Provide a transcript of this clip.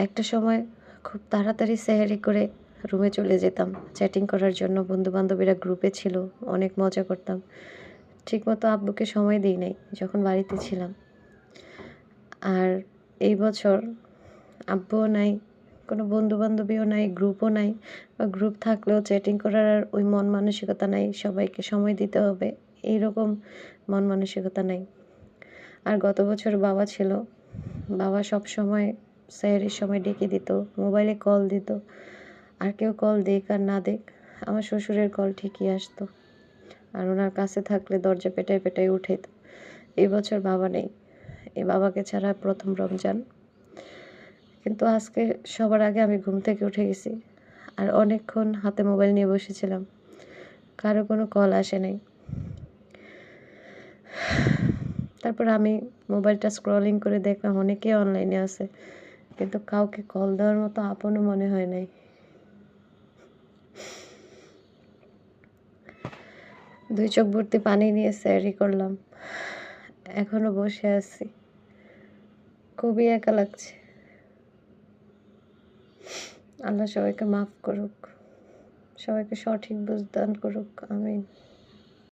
একটা সময় খুব তাড়াতাড়ি সেহরি করে রুমে চলে যেতাম চ্যাটিং করার জন্য। বন্ধু-বান্ধবীরা গ্রুপে ছিল, অনেক মজা করতাম। ঠিকমতো আব্বুকে সময় দেই নাই যখন বাড়িতে ছিলাম। আর এই বছর আব্বুও নাই, কোনো বন্ধু-বান্ধবীও নাই, গ্রুপও নাই, বা গ্রুপ থাকলেও চ্যাটিং করার আর ওই মন মানসিকতা নাই, সবাইকে সময় দিতে হবে এইরকম মন মানসিকতা নাই। আর গত বছর বাবা ছিল, বাবা সবসময় সেহরির সময় ডেকে দিত, মোবাইলে কল দিত। আর কেউ কল দিক আর না দিক, আমার শ্বশুরের কল ঠিকই আসতো, আর ওনার কাছে থাকলে দরজা পেটায় পেটায় উঠাইত। এই বছর বাবা নেই, এই বাবাকে ছাড়া প্রথম রমজান। কিন্তু আজকে সবার আগে আমি ঘুম থেকে উঠে গেছি, আর অনেকক্ষণ হাতে মোবাইল নিয়ে বসেছিলাম, কারো কোনো কল আসে নাই। তারপর আমি মোবাইলটা স্ক্রলিং করে দেখলাম অনেকেই অনলাইনে আছে, কিন্তু কাউকে কল দেওয়ার মতো আপনও মনে হয় নাই। দুই চোখ ভর্তি পানি নিয়ে সেহরি করলাম, এখনো বসে আছি, খুবই একা লাগছে। আল্লাহ সবাইকে মাফ করুক, সবাইকে সঠিক বুঝ দান করুক, আমিন।